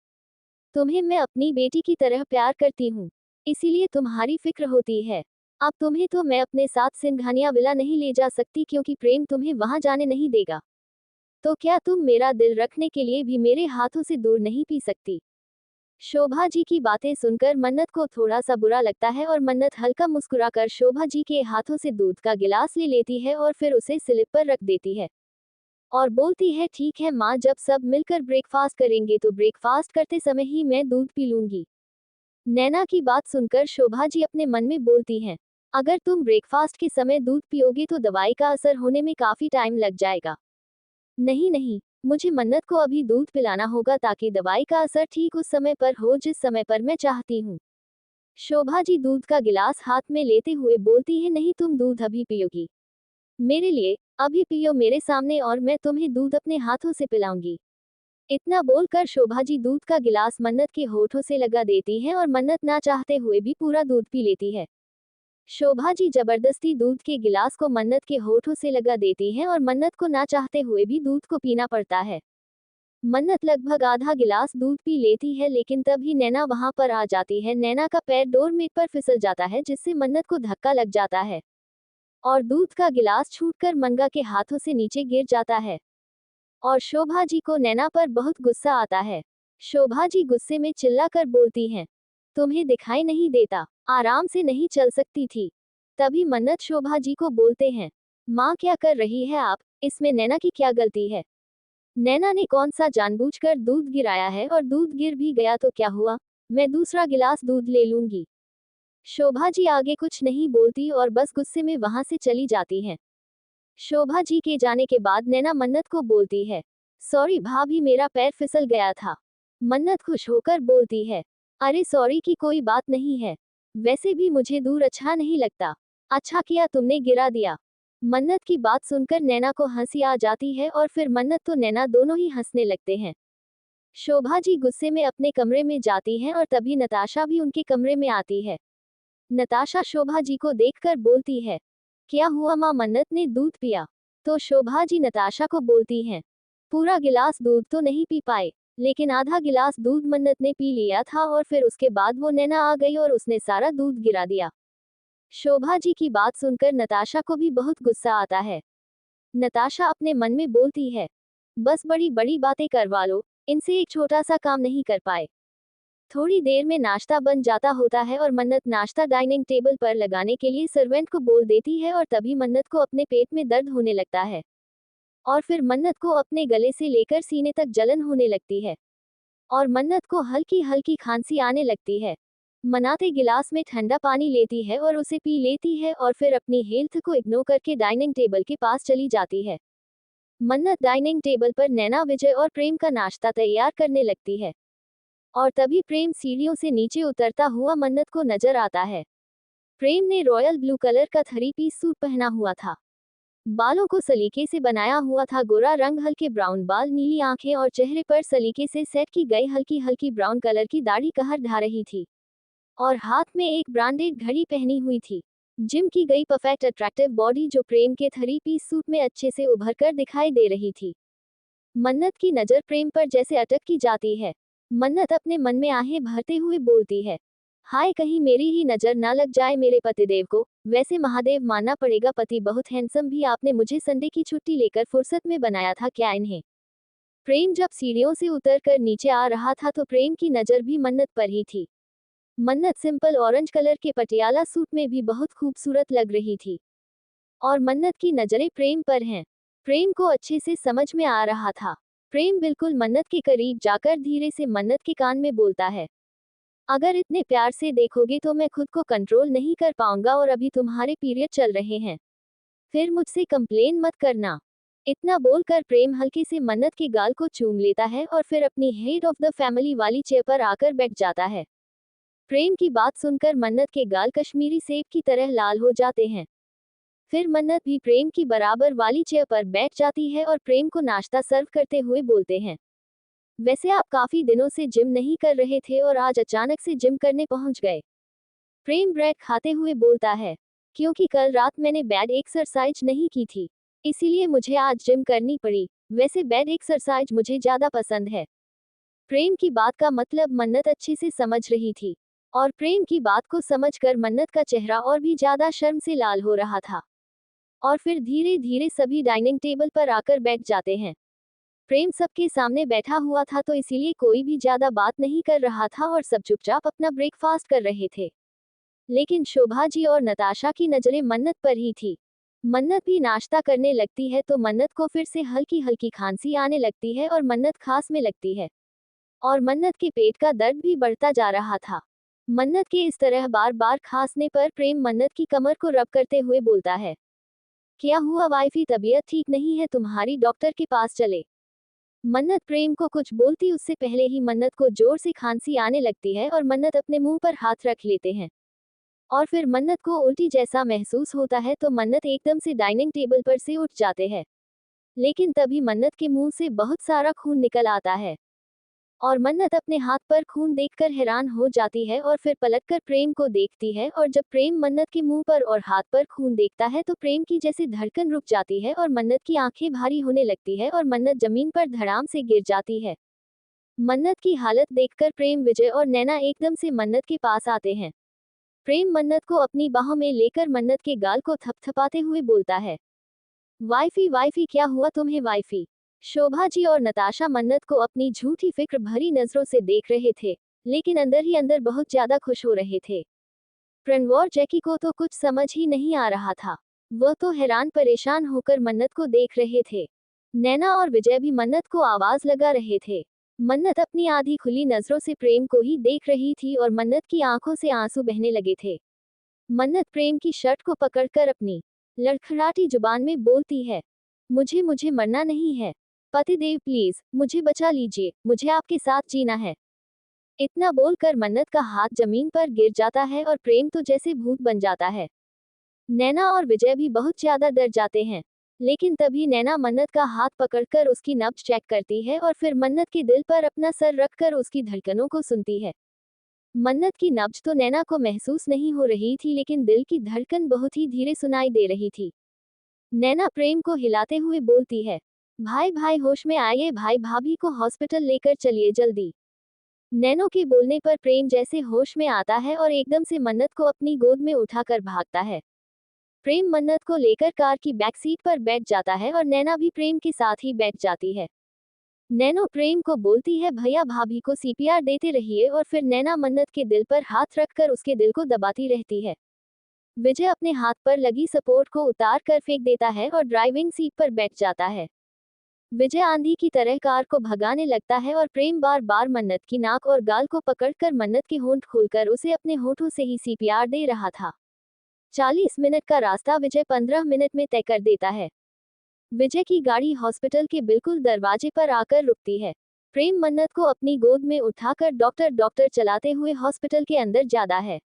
तुम्हें मैं अपनी बेटी की तरह प्यार करती हूँ, इसीलिए तुम्हारी फिक्र होती है। अब तुम्हें तो मैं अपने साथ सिंघानिया विला नहीं ले जा सकती, क्योंकि प्रेम तुम्हें वहां जाने नहीं देगा। तो क्या तुम मेरा दिल रखने के लिए भी मेरे हाथों से दूध नहीं पी सकती? शोभा जी की बातें सुनकर मन्नत को थोड़ा सा बुरा लगता है और मन्नत हल्का मुस्कुराकर शोभा जी के हाथों से दूध का गिलास ले लेती है और फिर उसे स्लिप पर रख देती है और बोलती है, ठीक है माँ, जब सब मिलकर ब्रेकफास्ट करेंगे तो ब्रेकफास्ट करते समय ही मैं दूध पी लूंगी। नैना की बात सुनकर शोभा जी अपने मन में बोलती हैं, अगर तुम ब्रेकफास्ट के समय दूध पियोगे तो दवाई का असर होने में काफी टाइम लग जाएगा। नहीं नहीं, मुझे मन्नत को अभी दूध पिलाना होगा ताकि दवाई का असर ठीक उस समय पर हो जिस समय पर मैं चाहती हूँ। शोभा जी दूध का गिलास हाथ में लेते हुए बोलती है, नहीं, तुम दूध अभी पियोगी, मेरे लिए अभी पियो मेरे सामने और मैं तुम्हें दूध अपने हाथों से पिलाऊंगी। इतना बोलकर शोभा जी दूध का गिलास मन्नत के होठों से लगा देती है और मन्नत ना चाहते हुए भी पूरा दूध पी लेती है। शोभा जी जबरदस्ती दूध के गिलास को मन्नत के होठों से लगा देती है और मन्नत को ना चाहते हुए भी दूध को पीना पड़ता है। मन्नत लगभग आधा गिलास दूध पी लेती है, लेकिन तभी नैना वहां पर आ जाती है। नैना का पैर डोरमेट पर फिसल जाता है, जिससे मन्नत को धक्का लग जाता है और दूध का गिलास छूटकर मंगा के हाथों से नीचे गिर जाता है और शोभा जी को नैना पर बहुत गुस्सा आता है। शोभा जी गुस्से में चिल्लाकर बोलती हैं, तुम्हें दिखाई नहीं देता, आराम से नहीं चल सकती थी? तभी मन्नत शोभा जी को बोलते हैं, माँ, क्या कर रही है आप, इसमें नैना की क्या गलती है? नैना ने कौन सा जानबूझकर दूध गिराया है, और दूध गिर भी गया तो क्या हुआ, मैं दूसरा गिलास दूध ले लूंगी। शोभा जी आगे कुछ नहीं बोलती और बस गुस्से में वहां से चली जाती हैं। शोभा जी के जाने के बाद नैना मन्नत को बोलती है, सॉरी भाभी, मेरा पैर फिसल गया था। मन्नत खुश होकर बोलती है, अरे सॉरी की कोई बात नहीं है, वैसे भी मुझे दूर अच्छा नहीं लगता, अच्छा किया तुमने गिरा दिया। मन्नत की बात सुनकर नैना को हंसी आ जाती है और फिर मन्नत तो नैना दोनों ही हंसने लगते हैं। शोभा जी गुस्से में अपने कमरे में जाती हैं और तभी नताशा भी उनके कमरे में आती है। नताशा शोभा जी को देखकर बोलती है, क्या हुआ माँ, मन्नत ने दूध पिया? तो शोभा जी नताशा को बोलती हैं, पूरा गिलास दूध तो नहीं पी पाए, लेकिन आधा गिलास दूध मन्नत ने पी लिया था और फिर उसके बाद वो नैना आ गई और उसने सारा दूध गिरा दिया। शोभा जी की बात सुनकर नताशा को भी बहुत गुस्सा आता है। नताशा अपने मन में बोलती है, बस बड़ी बड़ी बातें करवा लो, इनसे एक छोटा सा काम नहीं कर पाए। थोड़ी देर में नाश्ता बन जाता होता है और मन्नत नाश्ता डाइनिंग टेबल पर लगाने के लिए सर्वेंट को बोल देती है और तभी मन्नत को अपने पेट में दर्द होने लगता है और फिर मन्नत को अपने गले से लेकर सीने तक जलन होने लगती है और मन्नत को हल्की हल्की खांसी आने लगती है। मनाते गिलास में ठंडा पानी लेती है और उसे पी लेती है और फिर अपनी हेल्थ को इग्नोर करके डाइनिंग टेबल के पास चली जाती है। मन्नत डाइनिंग टेबल पर नैना, विजय और प्रेम का नाश्ता तैयार करने लगती है और तभी प्रेम सीढ़ियों से नीचे उतरता हुआ मन्नत को नजर आता है। प्रेम ने रॉयल ब्लू कलर का 3 पीस सूट पहना हुआ था। बालों को सलीके से बनाया हुआ था, गोरा रंग, हल्के ब्राउन बाल, नीली आंखें और चेहरे पर सलीके से सेट की गई हल्की हल्की ब्राउन कलर की दाढ़ी कहर ढा रही थी। और हाथ में एक ब्रांडेड घड़ी पहनी हुई थी। जिम की गई परफेक्ट अट्रैक्टिव बॉडी जो प्रेम के 3 पीस सूट में अच्छे से उभर कर दिखाई दे रही थी। मन्नत की नजर प्रेम पर जैसे अटक की जाती है। मन्नत अपने मन में आहें भरते हुए बोलती है, हाय कहीं मेरी ही नजर ना लग जाए मेरे पतिदेव को। वैसे महादेव मानना पड़ेगा, पति बहुत हैंडसम भी। आपने मुझे संडे की छुट्टी लेकर फुर्सत में बनाया था क्या इन्हें। प्रेम जब सीढ़ियों से उतर कर नीचे आ रहा था तो प्रेम की नजर भी मन्नत पर ही थी। मन्नत सिंपल ऑरेंज कलर के पटियाला सूट में भी बहुत खूबसूरत लग रही थी। और मन्नत की नजरें प्रेम पर हैं। प्रेम को अच्छे से समझ में आ रहा था। प्रेम बिल्कुल मन्नत के करीब जाकर धीरे से मन्नत के कान में बोलता है, अगर इतने प्यार से देखोगे तो मैं खुद को कंट्रोल नहीं कर पाऊंगा, और अभी तुम्हारे पीरियड चल रहे हैं, फिर मुझसे कंप्लेन मत करना। इतना बोलकर प्रेम हल्के से मन्नत के गाल को चूम लेता है और फिर अपनी हेड ऑफ द फैमिली वाली चेयर पर आकर बैठ जाता है। प्रेम की बात सुनकर मन्नत के गाल कश्मीरी सेब की तरह लाल हो जाते हैं। फिर मन्नत भी प्रेम की बराबर वाली चेयर पर बैठ जाती है और प्रेम को नाश्ता सर्व करते हुए बोलते हैं, वैसे आप काफी दिनों से जिम नहीं कर रहे थे और आज अचानक से जिम करने पहुंच गए। प्रेम ब्रेड खाते हुए बोलता है, क्योंकि कल रात मैंने बैड एक्सरसाइज नहीं की थी, इसीलिए मुझे आज जिम करनी पड़ी। वैसे बैड एक्सरसाइज मुझे ज्यादा पसंद है। प्रेम की बात का मतलब मन्नत अच्छे से समझ रही थी। और प्रेम की बात को समझकर मन्नत का चेहरा और भी ज्यादा शर्म से लाल हो रहा था। और फिर धीरे धीरे सभी डाइनिंग टेबल पर आकर बैठ जाते हैं। प्रेम सबके सामने बैठा हुआ था तो इसीलिए कोई भी ज्यादा बात नहीं कर रहा था और सब चुपचाप अपना ब्रेकफास्ट कर रहे थे। लेकिन शोभा जी और नताशा की नजरें मन्नत पर ही थी। मन्नत भी नाश्ता करने लगती है तो मन्नत को फिर से हल्की हल्की खांसी आने लगती है और मन्नत खांस में लगती है। और मन्नत के पेट का दर्द भी बढ़ता जा रहा था। मन्नत के इस तरह बार बार खांसने पर प्रेम मन्नत की कमर को रब करते हुए बोलता है, क्या हुआ वाइफी, तबीयत ठीक नहीं है तुम्हारी, डॉक्टर के पास चले। मन्नत प्रेम को कुछ बोलती उससे पहले ही मन्नत को जोर से खांसी आने लगती है और मन्नत अपने मुंह पर हाथ रख लेते हैं। और फिर मन्नत को उल्टी जैसा महसूस होता है तो मन्नत एकदम से डाइनिंग टेबल पर से उठ जाते हैं। लेकिन तभी मन्नत के मुंह से बहुत सारा खून निकल आता है। और मन्नत अपने हाथ पर खून देखकर हैरान हो जाती है और फिर पलटकर प्रेम को देखती है, और जब प्रेम मन्नत के मुंह पर और हाथ पर खून देखता है तो प्रेम की जैसे धड़कन रुक जाती है और मन्नत की आंखें भारी होने लगती है और मन्नत जमीन पर धड़ाम से गिर जाती है। मन्नत की हालत देखकर प्रेम, विजय और नैना एकदम से मन्नत के पास आते हैं। प्रेम मन्नत को अपनी बाहों में लेकर मन्नत के गाल को थपथपाते हुए बोलता है, वाइफी वाइफी क्या हुआ तुम्हें वाइफी। शोभा जी और नताशा मन्नत को अपनी झूठी फिक्र भरी नजरों से देख रहे थे, लेकिन अंदर ही अंदर बहुत ज्यादा खुश हो रहे थे। प्रणव जैकी को तो कुछ समझ ही नहीं आ रहा था। वह तो हैरान परेशान होकर मन्नत को देख रहे थे। नैना और विजय भी मन्नत को आवाज लगा रहे थे। मन्नत अपनी आधी खुली नजरों से प्रेम को ही देख रही थी और मन्नत की आंखों से आंसू बहने लगे थे। मन्नत प्रेम की शर्ट को पकड़कर अपनी लड़खड़ाती जुबान में बोलती है, मुझे मुझे मरना नहीं है, पतिदेव प्लीज मुझे बचा लीजिए, मुझे आपके साथ जीना है। इतना बोलकर मन्नत का हाथ जमीन पर गिर जाता है और प्रेम तो जैसे भूत बन जाता है। नैना और विजय भी बहुत ज्यादा डर जाते हैं। लेकिन तभी नैना मन्नत का हाथ पकड़कर उसकी नब्ज चेक करती है और फिर मन्नत के दिल पर अपना सर रखकर उसकी धड़कनों को सुनती है। मन्नत की नब्ज तो नैना को महसूस नहीं हो रही थी, लेकिन दिल की धड़कन बहुत ही धीरे सुनाई दे रही थी। नैना प्रेम को हिलाते हुए बोलती है, भाई भाई होश में आइए, भाई भाभी को हॉस्पिटल लेकर चलिए जल्दी। नैनो के बोलने पर प्रेम जैसे होश में आता है और एकदम से मन्नत को अपनी गोद में उठाकर भागता है। प्रेम मन्नत को लेकर कार की बैक सीट पर बैठ जाता है और नैना भी प्रेम के साथ ही बैठ जाती है। नैनो प्रेम को बोलती है, भैया भाभी को सीपीआर देते रहिए, और फिर नैना मन्नत के दिल पर हाथ रखकर उसके दिल को दबाती रहती है। विजय अपने हाथ पर लगी सपोर्ट को उतार कर फेंक देता है और ड्राइविंग सीट पर बैठ जाता है। विजय आंधी की तरह कार को भगाने लगता है और प्रेम बार बार मन्नत की नाक और गाल को पकड़कर मन्नत के होंठ खोलकर उसे अपने होठों से ही सीपीआर दे रहा था। 40 मिनट का रास्ता विजय 15 मिनट में तय कर देता है। विजय की गाड़ी हॉस्पिटल के बिल्कुल दरवाजे पर आकर रुकती है। प्रेम मन्नत को अपनी गोद में उठाकर डॉक्टर डॉक्टर चलाते हुए हॉस्पिटल के अंदर जाता है।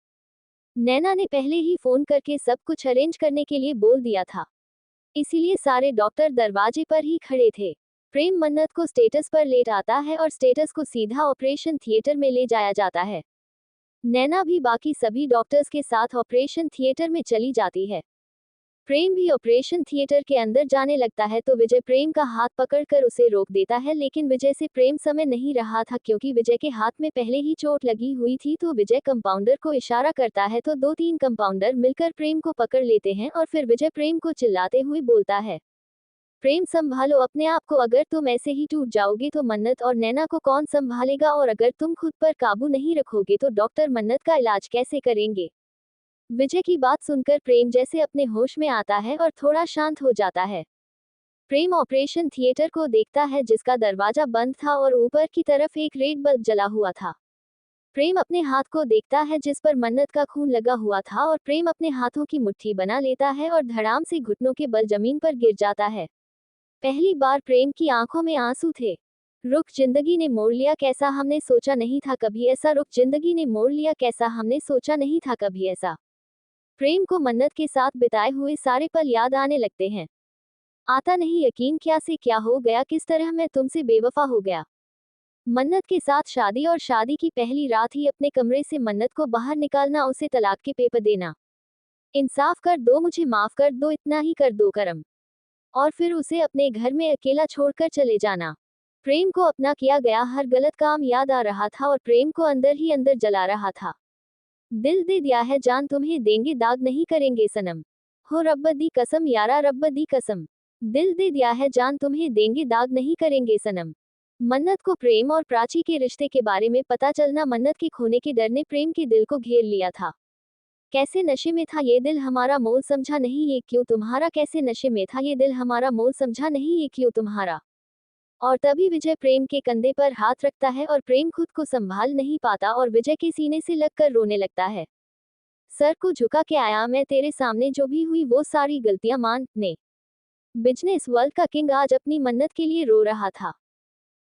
नैना ने पहले ही फोन करके सब कुछ अरेंज करने के लिए बोल दिया था, इसीलिए सारे डॉक्टर दरवाजे पर ही खड़े थे। प्रेम मन्नत को स्टेटस पर लेट आता है और स्टेटस को सीधा ऑपरेशन थिएटर में ले जाया जाता है। नैना भी बाकी सभी डॉक्टर्स के साथ ऑपरेशन थिएटर में चली जाती है। प्रेम भी ऑपरेशन थिएटर के अंदर जाने लगता है तो विजय प्रेम का हाथ पकड़कर उसे रोक देता है, लेकिन विजय से प्रेम समय नहीं रहा था क्योंकि विजय के हाथ में पहले ही चोट लगी हुई थी। तो विजय कंपाउंडर को इशारा करता है तो 2-3 कंपाउंडर मिलकर प्रेम को पकड़ लेते हैं और फिर विजय प्रेम को चिल्लाते हुए बोलता है, प्रेम संभालो अपने आप को, अगर तुम ऐसे ही टूट जाओगे तो मन्नत और नैना को कौन संभालेगा, और अगर तुम खुद पर काबू नहीं रखोगे तो डॉक्टर मन्नत का इलाज कैसे करेंगे। विजय की बात सुनकर प्रेम जैसे अपने होश में आता है और थोड़ा शांत हो जाता है। प्रेम ऑपरेशन थिएटर को देखता है जिसका दरवाजा बंद था और ऊपर की तरफ एक रेड बल्ब जला हुआ था। प्रेम अपने हाथ को देखता है जिस पर मन्नत का खून लगा हुआ था और प्रेम अपने हाथों की मुट्ठी बना लेता है और धड़ाम से घुटनों के बल जमीन पर गिर जाता है। पहली बार प्रेम की आंखों में आंसू थे। रुख जिंदगी ने मोड़ लिया कैसा हमने सोचा नहीं था कभी ऐसा, रुख जिंदगी ने मोड़ लिया कैसा हमने सोचा नहीं था कभी ऐसा। प्रेम को मन्नत के साथ बिताए हुए सारे पल याद आने लगते हैं। आता नहीं यकीन क्या से क्या हो गया, किस तरह मैं तुमसे बेवफा हो गया। मन्नत के साथ शादी और शादी की पहली रात ही अपने कमरे से मन्नत को बाहर निकालना, उसे तलाक के पेपर देना, इंसाफ कर दो मुझे माफ कर दो इतना ही कर दो करम, और फिर उसे अपने घर में अकेला छोड़कर चले जाना। प्रेम को अपना किया गया हर गलत काम याद आ रहा था और प्रेम को अंदर ही अंदर जला रहा था। दिल दे दिया है जान तुम्हें देंगे दाग नहीं करेंगे सनम, हो रब्ब दी कसम यारा रब्ब दी कसम, दिल दे दिया है जान तुम्हें देंगे दाग नहीं करेंगे सनम। मन्नत को प्रेम और प्राची के रिश्ते के बारे में पता चलना, मन्नत के खोने के डर ने प्रेम के दिल को घेर लिया था। कैसे नशे में था ये दिल हमारा मोल समझा नहीं ये क्यों तुम्हारा, कैसे नशे में था ये दिल हमारा मोल समझा नहीं ये क्यों तुम्हारा। और तभी विजय प्रेम के कंधे पर हाथ रखता है और प्रेम खुद को संभाल नहीं पाता और विजय के सीने से लगकर रोने लगता है। सर को झुका के आया मैं तेरे सामने, जो भी हुई वो सारी गलतियां मानने। बिजनेस वर्ल्ड का किंग आज अपनी मन्नत के लिए रो रहा था।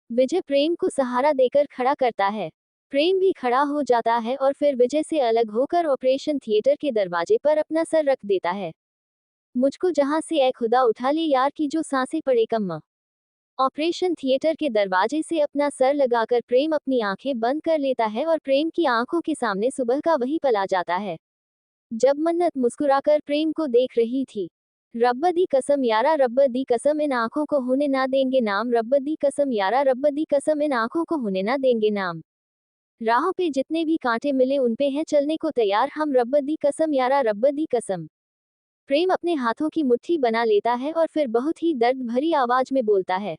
विजय प्रेम को सहारा देकर खड़ा करता है। प्रेम भी खड़ा हो जाता है और फिर विजय से अलग होकर ऑपरेशन थिएटर के दरवाजे पर अपना सर रख देता है। मुझको जहां से ऐ खुदा उठा ले यार की जो सांसें पड़े कम। ऑपरेशन थिएटर के दरवाजे से अपना सर लगाकर प्रेम अपनी आंखें बंद कर लेता है और प्रेम की आंखों के सामने सुबह का वही पल आ जाता है जब मन्नत मुस्कुराकर प्रेम को देख रही थी। रब्ब दी कसम यारा रब्ब दी कसम इन आंखों को होने ना देंगे नाम, रब्ब दी कसम यारा रब्ब दी कसम इन आंखों को होने ना देंगे नाम। राहों पे जितने भी कांटे मिले उन पे हैं चलने को तैयार हम, रब्ब दी कसम यारा रब्ब दी कसम। प्रेम अपने हाथों की मुट्ठी बना लेता है और फिर बहुत ही दर्द भरी आवाज में बोलता है,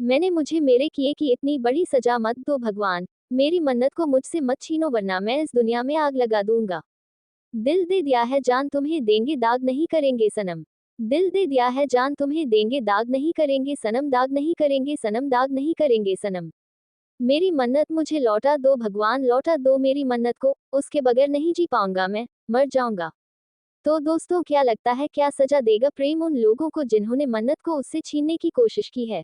मैंने मुझे मेरे किए की इतनी बड़ी सजा मत दो भगवान, मेरी मन्नत को मुझसे मत छीनो वरना मैं इस दुनिया में आग लगा दूंगा। दिल दे दिया है जान तुम्हें देंगे दाग नहीं करेंगे सनम, दिल दे दिया है जान तुम्हें देंगे दाग नहीं करेंगे सनम, दाग नहीं करेंगे सनम, दाग नहीं करेंगे सनम। मेरी मन्नत मुझे लौटा दो भगवान, लौटा दो मेरी मन्नत को, उसके बगैर नहीं जी पाऊंगा मैं, मर जाऊंगा। तो दोस्तों क्या लगता है क्या सजा देगा प्रेम उन लोगों को जिन्होंने मन्नत को उससे छीनने की कोशिश की है।